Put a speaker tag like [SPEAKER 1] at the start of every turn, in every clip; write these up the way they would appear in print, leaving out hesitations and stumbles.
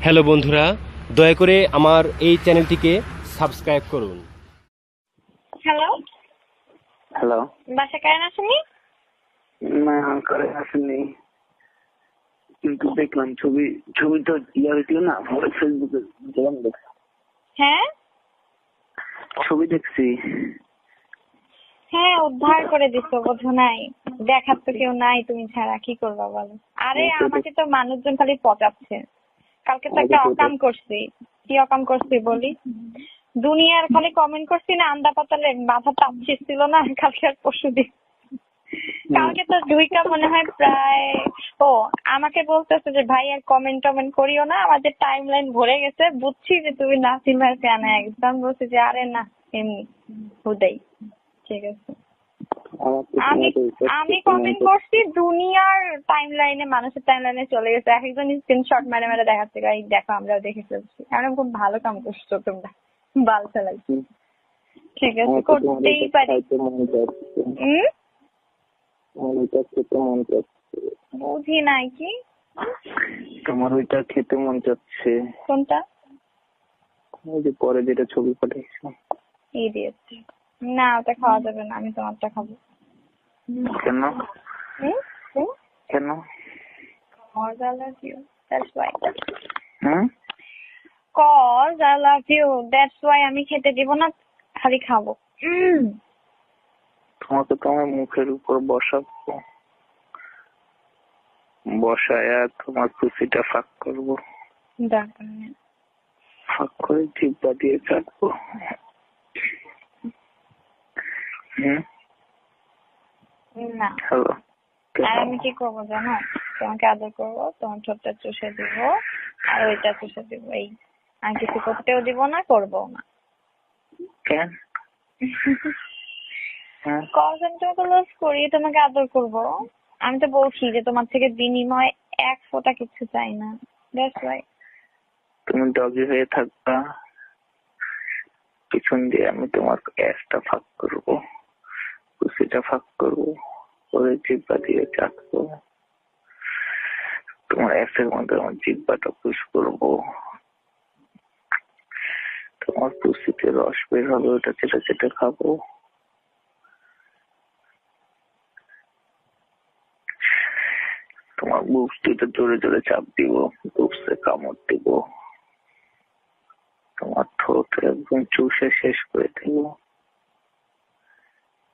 [SPEAKER 1] Hello বন্ধুরা, দয়া করে আমার এই চ্যানেলটিকে সাবস্ক্রাইব করুন।
[SPEAKER 2] Hello,
[SPEAKER 3] hello.
[SPEAKER 2] বাসা কারেন্ট আসেনি?
[SPEAKER 3] না, করে আসেনি, কিন্তু দেখলাম ছবি তো হয়েছিল না, ফেসবুকে দেখলাম।
[SPEAKER 2] হ্যাঁ
[SPEAKER 3] ছবি দেখছি।
[SPEAKER 2] হ্যাঁ, উদ্ধার করে দিছো, বোঝো নাই? দেখার তো কেউ নাই তুমি ছাড়া, কি করবা বলো? আরে আমাকে তো মানুষজন খালি পচাচ্ছে। কালকে তো একটা অকাম করছি। কি অকাম করছি বলি? দুনিয়ার খালি কমেন্ট করছি না, আন্দা পাতালে মাথা টাপছিস ছিল না কালকে আর পরশু দিন। কালকে তো দুইটা মনে হয় প্রায়। ও আমাকে বলতেছে যে ভাই আর কমেন্ট করিও না, আমাদের টাইম লাইন ভরে গেছে, বুঝছি যে তুমি নাসিম ভাই ফ্যান একদম। বলছি যে আরে না, এমনি হুদাই। ঠিক আছে, আমি কমেন্ট করছি, দুনিয়ার টাইম লাইনে, মানুষের টাইম লাইনে চলে গেছে, এক একজন স্ক্রিনশট মেরে মেরে দেখাচ্ছে, এই দেখো আমরাও দেখে ফেলছি। আমরা খুব ভালো কাম করছো তোমরা, বাল ফেলাইছি। ঠিক আছে, করতেই পারি। বুঝি নাই কি
[SPEAKER 3] তোমার ওইটা খেতে মন চাচ্ছে।
[SPEAKER 2] কোনটা?
[SPEAKER 3] ওই যে পরে যেটা ছবি পাঠিয়েছো।
[SPEAKER 2] ইডিয়েট। না, ওটা খাওয়া যাবে না, আমি তোমারটা খাবো।
[SPEAKER 3] কেন? কেন?
[SPEAKER 2] Cause I love you. That's why.
[SPEAKER 3] Hmm?
[SPEAKER 2] Cause I love you. That's why আমি খেতে দিব না, খালি খাবো।
[SPEAKER 3] তোমাকে তো আমার মুখের উপর বসাবো, বসায় তোমার খুশিটা ফাঁক করবো,
[SPEAKER 2] দরকার নেই।
[SPEAKER 3] ফাঁক করে জিব্বা দিয়ে চাটবো।
[SPEAKER 2] না।
[SPEAKER 3] হ্যালো।
[SPEAKER 2] আর আমি কি করবো জানো? তোমাকে আদর করবো, তোমার ঠোঁটটা চুষে দিব, আর ওইটা চুষে দিব, এই। আর কিছু করতেও দিব না, করবো না।
[SPEAKER 3] কেন?
[SPEAKER 2] Cause আমি তোমাকে লভ করি, তোমাকে আদর করবো। আমি তো বলছি যে তোমার থেকে বিনিময় এক ফোঁটা কিছু চাই না। That's why.
[SPEAKER 3] তুমি ডগি হয়ে থাকবা, পিছন দিয়ে আমি তোমার অ্যাসটা ফাঁক করবো, কুচিটা ফাঁক করবো, ওরে জিব্বা দিয়ে চাটবো, তোমার অ্যাসের মধ্যে আমার জিব্বাটা পুশ করবো, তোমার কুচিতে রস বের হবে, ওটা চেটে চেটে খাবো, তোমার বুকটিতে জোরে জোরে চাপ দিব, বুকসে কামড় দিব, তোমার ঠোঁট একদম চুষে শেষ করে দেব,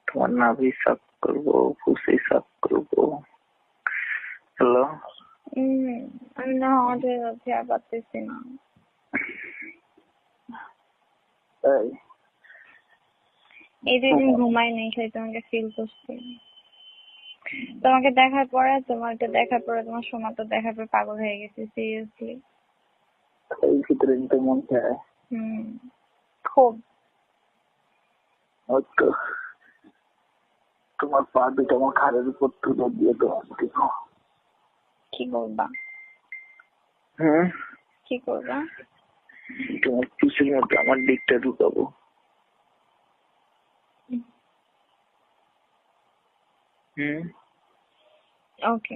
[SPEAKER 3] তোমার নাভি সাফ করবো, ফুসি সাফ করবো। হ্যালো।
[SPEAKER 2] আমি না আমাদের আর পারতেছি না। এই দুদিন ঘুমাই নেই, খালি তোমাকে ফিল করছি। তোমাকে দেখার পরে তোমার সোনা তো দেখার পরে পাগল হয়ে গেছে, সিরিয়াসলি।
[SPEAKER 3] এই ভিতরে তো মন চায়।
[SPEAKER 2] খুব।
[SPEAKER 3] তোমার পা দুটো আমার ঘাড়ের উপর তুলে দিয়ে তোমার দিব।
[SPEAKER 2] কি করবা? কি করবা?
[SPEAKER 3] তোমার পিসের মধ্যে আমার দিকটা ঢুকাবো।
[SPEAKER 2] ওকে।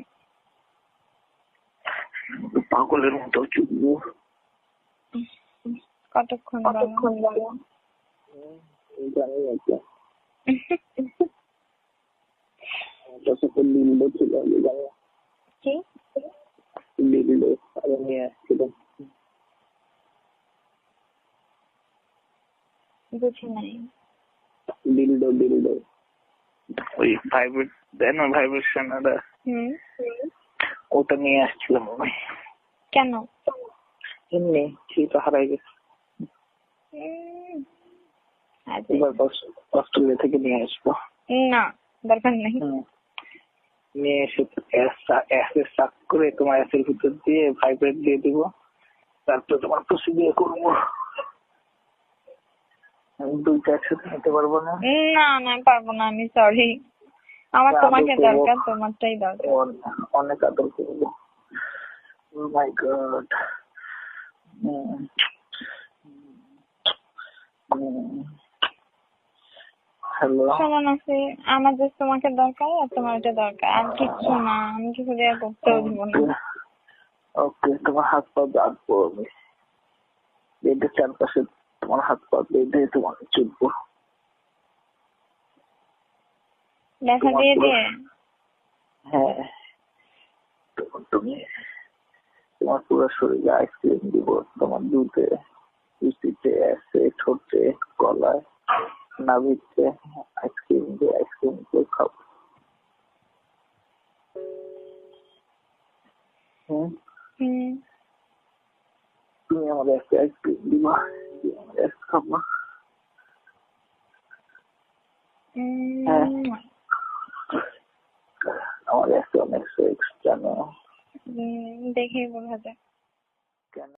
[SPEAKER 3] পাগলের মতো চুপবো।
[SPEAKER 2] কতক্ষণ বলো?
[SPEAKER 3] জানি না। লিল্ডো ছিল, জানি
[SPEAKER 2] কি
[SPEAKER 3] লিল্ডো আরে নিয়ে আসছিলাম।
[SPEAKER 2] বুঝি নাই।
[SPEAKER 3] লিল্ডো ওই ভাইব্রেট দেয় না, ভাইব্রেশন, ওটা নিয়ে আসছিলাম আমি।
[SPEAKER 2] কেন?
[SPEAKER 3] এমনি সেটা হারাই গেছে, অস্ট্রেলিয়া থেকে নিয়ে আসবো।
[SPEAKER 2] না, দরকার নেই।
[SPEAKER 3] নিয়ে এসে অ্যাসের সাক করে তোমার অ্যাসের ভিতর দিয়ে ভাইব্রেট দিয়ে দিব, তারপর তোমার খুশি দিয়ে করবো। দুইটা একসাথে নিতে পারবো না।
[SPEAKER 2] না পারবো না, আমি সরি। আমার তোমাকে দরকার, তোমারটাই দরকার।
[SPEAKER 3] অনেক আদর করবো। Oh my God. হ্যালো।
[SPEAKER 2] শোনো না, আমার যে তোমাকে দরকার আর তোমার এটা দরকার, আর কিচ্ছু না। আমি কিছু দেওয়া করতেও দিব না।
[SPEAKER 3] ওকে, তোমার হাত পা বাঁধবো আমি, বেডের চারপাশে তোমার হাত পা বেঁধে তোমাকে চুপবো।
[SPEAKER 2] ব্যথা দিয়ে দিয়ে?
[SPEAKER 3] হ্যাঁ, তখন তোমার পুরো শরীরে আইসক্রিম দিব, তোমার দুধে, পিঠিতে, ঠোঁটে, গলায়, নাভিতে আইসক্রিম দিয়ে খাবো। তুমি আমাদের একটা আইসক্রিম দিবা, আমাদের খাবো। হ্যাঁ, আমাদের একটা অনেক সেক্স জানো।
[SPEAKER 2] দেখে বোঝা যায়।